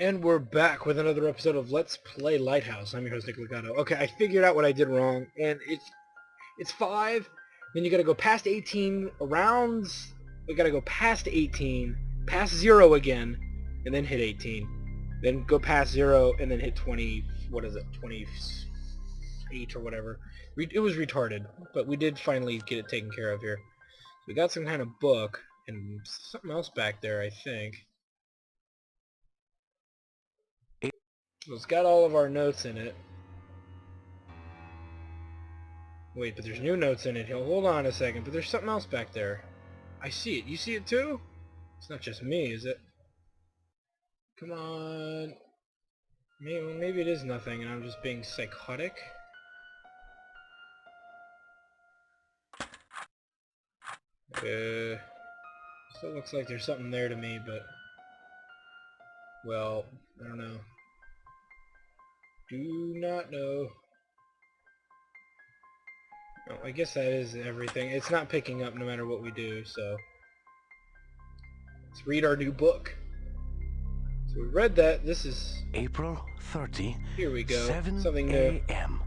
And we're back with another episode of Let's Play Lighthouse. I'm your host, Nick Legato. Okay, I figured out what I did wrong, and it's 5, then you gotta go past 18 rounds, we gotta go past 18, past 0 again, and then hit 18. Then go past 0, and then hit 20, 28 or whatever. It was retarded, but we did finally get it taken care of here. We got some kind of book, and something else back there, I think. So it's got all of our notes in it. Wait, but there's new notes in it. Hold on a second, but there's something else back there. I see it. You see it too? It's not just me, is it? Come on. Maybe it is nothing and I'm just being psychotic. Still looks like there's something there to me, but... well, I don't know. Do not know. Oh, I guess that is everything. It's not picking up no matter what we do, so... let's read our new book. So we read that. This is... April 30, here we go. 7 Something new. a.m.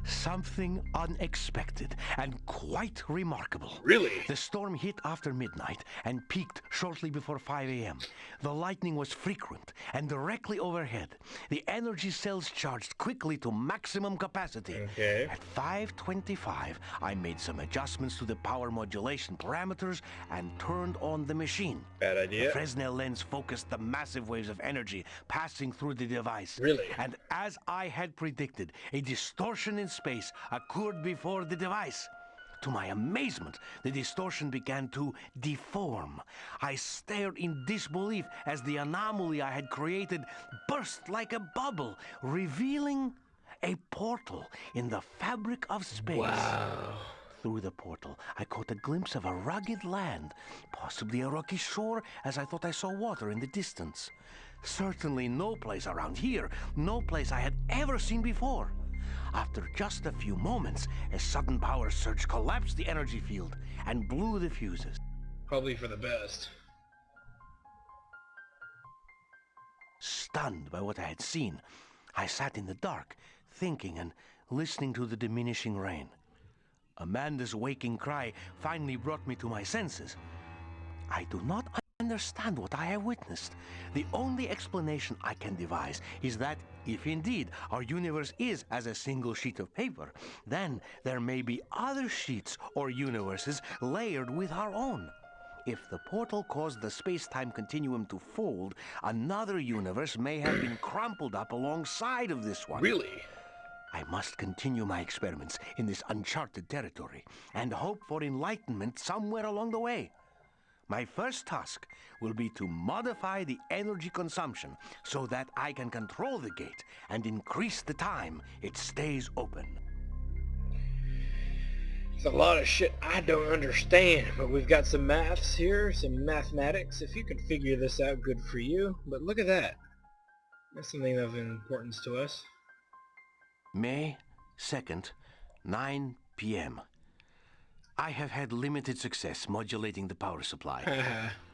Something unexpected and quite remarkable. Really? The storm hit after midnight and peaked shortly before 5 a.m. The lightning was frequent and directly overhead. The energy cells charged quickly to maximum capacity. Okay. At 5:25, I made some adjustments to the power modulation parameters and turned on the machine. Bad idea. The Fresnel lens focused the massive waves of energy passing through the device. Really? And as I had predicted, a distortion in space occurred before the device. To my amazement, the distortion began to deform. I stared in disbelief as the anomaly I had created burst like a bubble, revealing a portal in the fabric of space. Wow. Through the portal, I caught a glimpse of a rugged land, possibly a rocky shore, as I thought I saw water in the distance. Certainly no place around here, no place I had ever seen before. After just a few moments, a sudden power surge collapsed the energy field and blew the fuses. Probably for the best. Stunned by what I had seen, I sat in the dark, thinking and listening to the diminishing rain. Amanda's waking cry finally brought me to my senses. I do not understand what I have witnessed. The only explanation I can devise is that if indeed our universe is as a single sheet of paper, then there may be other sheets or universes layered with our own. If the portal caused the space-time continuum to fold, another universe may have been crumpled up alongside of this one. Really? I must continue my experiments in this uncharted territory and hope for enlightenment somewhere along the way. My first task will be to modify the energy consumption so that I can control the gate and increase the time it stays open. It's a lot of shit I don't understand, but we've got some maths here, some mathematics. If you could figure this out, good for you. But look at that. That's something of importance to us. May 2nd, 9 p.m. I have had limited success modulating the power supply,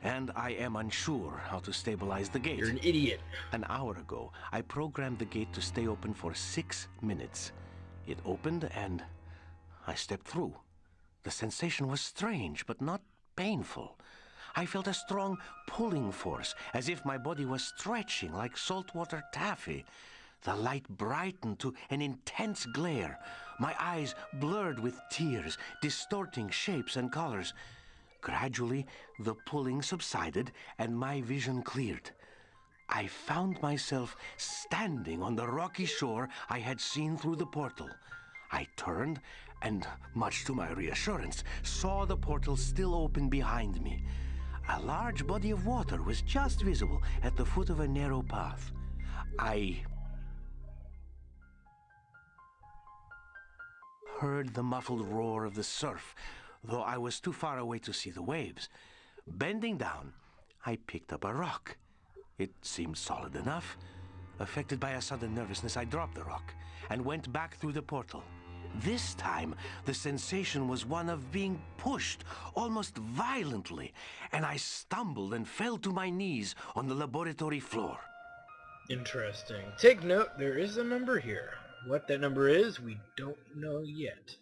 and I am unsure how to stabilize the gate. You're an idiot. An hour ago, I programmed the gate to stay open for 6 minutes. It opened and I stepped through. The sensation was strange, but not painful. I felt a strong pulling force, as if my body was stretching like saltwater taffy. The light brightened to an intense glare. My eyes blurred with tears, distorting shapes and colors. Gradually, the pulling subsided and my vision cleared. I found myself standing on the rocky shore I had seen through the portal. I turned and, much to my reassurance, saw the portal still open behind me. A large body of water was just visible at the foot of a narrow path. I heard the muffled roar of the surf, though I was too far away to see the waves. Bending down, I picked up a rock. It seemed solid enough. Affected by a sudden nervousness, I dropped the rock and went back through the portal. This time, the sensation was one of being pushed, almost violently, and I stumbled and fell to my knees on the laboratory floor. Interesting. Take note, there is a number here. What that number is, we don't know yet.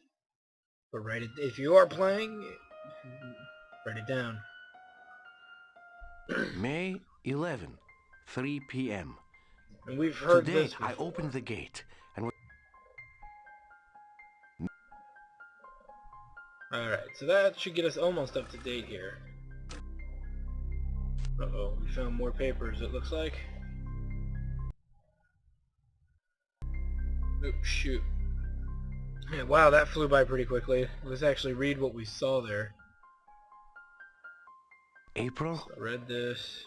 But write it, if you are playing, write it down. May 11, 3 p.m. And we've heard Today, this before. I opened the gate and... Alright, so that should get us almost up to date here. Uh-oh, we found more papers, it looks like. Oh, shoot. Yeah, wow, that flew by pretty quickly. Let's actually read what we saw there. April, So read this.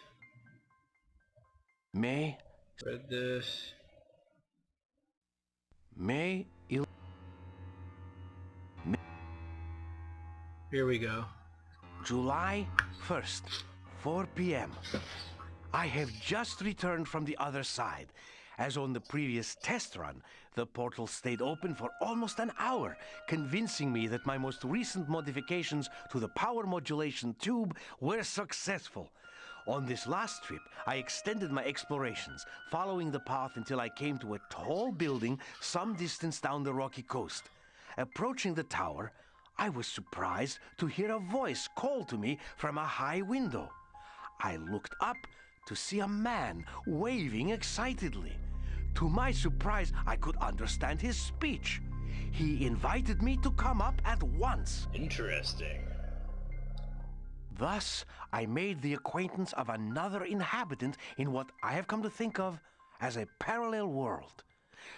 May, Read this. May 11. Here we go. July 1st, 4 p.m. I have just returned from the other side. As on the previous test run, the portal stayed open for almost an hour, convincing me that my most recent modifications to the power modulation tube were successful. On this last trip, I extended my explorations, following the path until I came to a tall building some distance down the rocky coast. Approaching the tower, I was surprised to hear a voice call to me from a high window. I looked up to see a man waving excitedly. To my surprise, I could understand his speech. He invited me to come up at once. Interesting. Thus, I made the acquaintance of another inhabitant in what I have come to think of as a parallel world.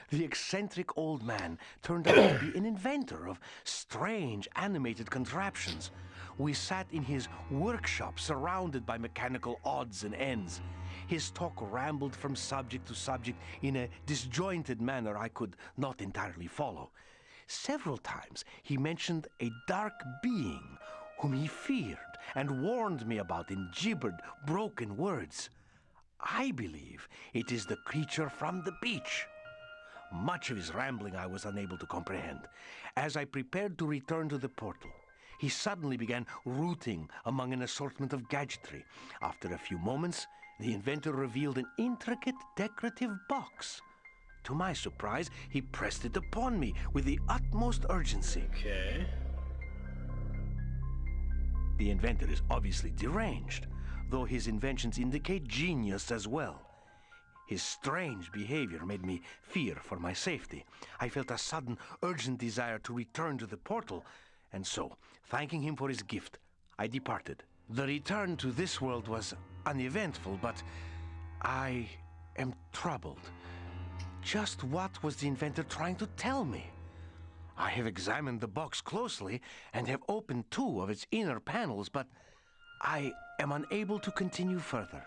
The eccentric old man turned out to be an inventor of strange animated contraptions. We sat in his workshop surrounded by mechanical odds and ends. His talk rambled from subject to subject in a disjointed manner I could not entirely follow. Several times he mentioned a dark being whom he feared and warned me about in gibbered, broken words. I believe it is the creature from the beach. Much of his rambling I was unable to comprehend. As I prepared to return to the portal, he suddenly began rooting among an assortment of gadgetry. After a few moments, the inventor revealed an intricate decorative box. To my surprise, he pressed it upon me with the utmost urgency. Okay. The inventor is obviously deranged, though his inventions indicate genius as well. His strange behavior made me fear for my safety. I felt a sudden, urgent desire to return to the portal, and so, thanking him for his gift, I departed. The return to this world was uneventful, but I am troubled. Just what was the inventor trying to tell me? I have examined the box closely and have opened 2 of its inner panels, but I am unable to continue further.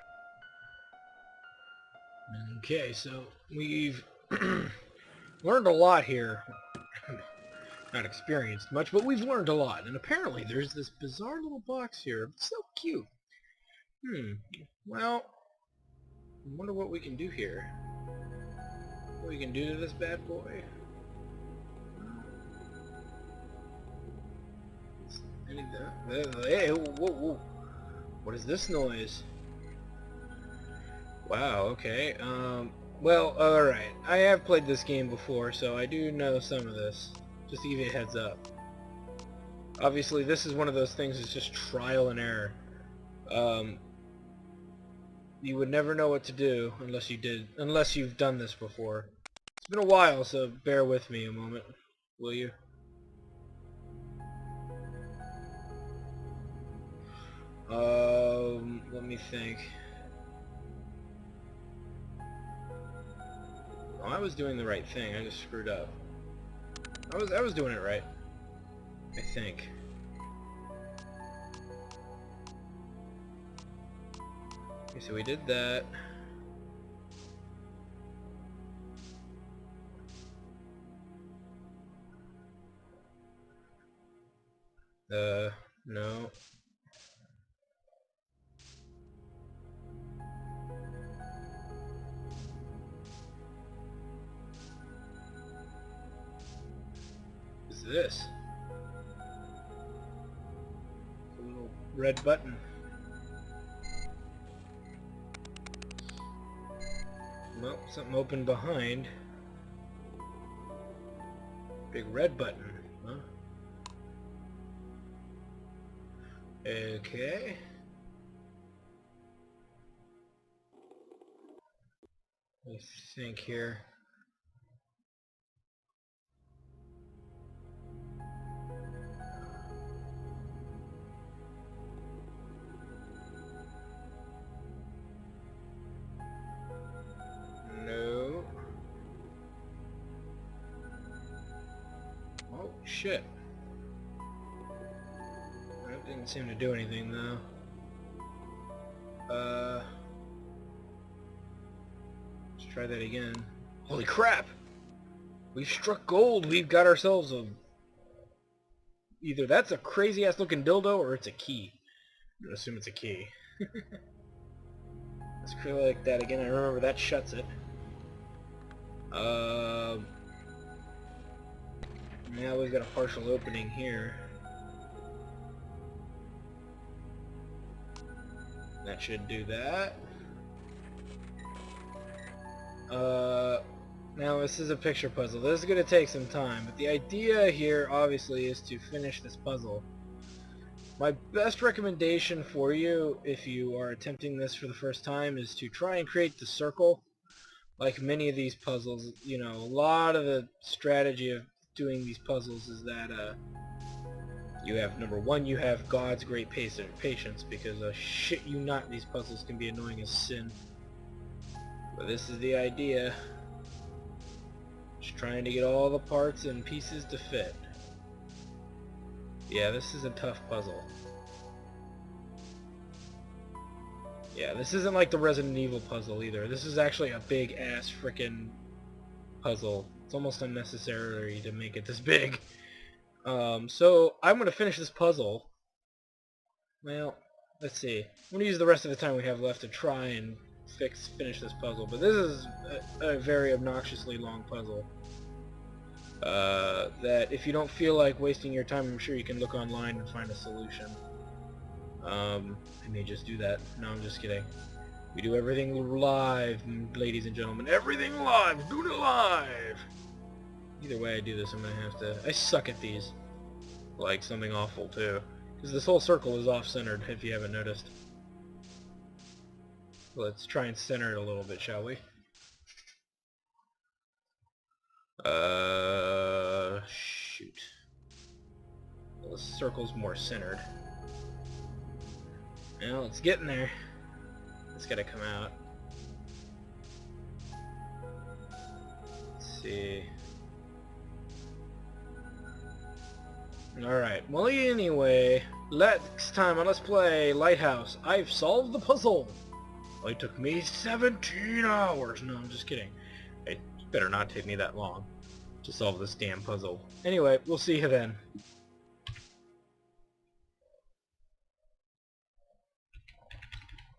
Okay, so we've learned a lot here. Not experienced much, but we've learned a lot. And apparently there's this bizarre little box here. It's so cute. Well, I wonder what we can do here. What we can do to this bad boy. Hey, whoa. What is this noise? Wow, okay. Well, alright. I have played this game before, so I do know some of this. Just to give you a heads up. Obviously, this is one of those things that's just trial and error. You would never know what to do unless you've done this before. It's been a while, so bear with me a moment, will you? Let me think. Oh, I was doing the right thing. I just screwed up. I was doing it right. I think. Okay, so we did that. No. What's this? A little red button. Well, something open behind. Big red button, huh? Okay. Let's think here. No. Oh, shit. That didn't seem to do anything, though. Let's try that again. Holy crap! We've struck gold! We've got ourselves a... Either that's a crazy-ass looking dildo, or it's a key. I'm gonna assume it's a key. Let's click that again. I remember that shuts it. Now we've got a partial opening here. That should do that. Now this is a picture puzzle. This is going to take some time, but the idea here obviously is to finish this puzzle. My best recommendation for you, if you are attempting this for the first time, is to try and create the circle. Like many of these puzzles, you know, a lot of the strategy of doing these puzzles is that you have, number one, you have God's great patience, because shit you not, these puzzles can be annoying as sin. But this is the idea. Just trying to get all the parts and pieces to fit. Yeah, this is a tough puzzle. Yeah, this isn't like the Resident Evil puzzle either. This is actually a big ass frickin' puzzle. It's almost unnecessary to make it this big. So I'm gonna finish this puzzle. Well, let's see. I'm gonna use the rest of the time we have left to try and finish this puzzle. But this is a very obnoxiously long puzzle. That if you don't feel like wasting your time, I'm sure you can look online and find a solution. I may just do that. No, I'm just kidding. We do everything live, ladies and gentlemen. Everything live! Do it live! Either way I do this, I'm gonna have to... I suck at these. Like something awful, too. Because this whole circle is off-centered, if you haven't noticed. Let's try and center it a little bit, shall we? Shoot. Well, the circle's more centered. Well, it's getting there. It's gotta come out. Let's see. Alright, well anyway, next time on Let's Play Lighthouse, I've solved the puzzle! Well, it took me 17 hours! No, I'm just kidding. It better not take me that long to solve this damn puzzle. Anyway, we'll see you then.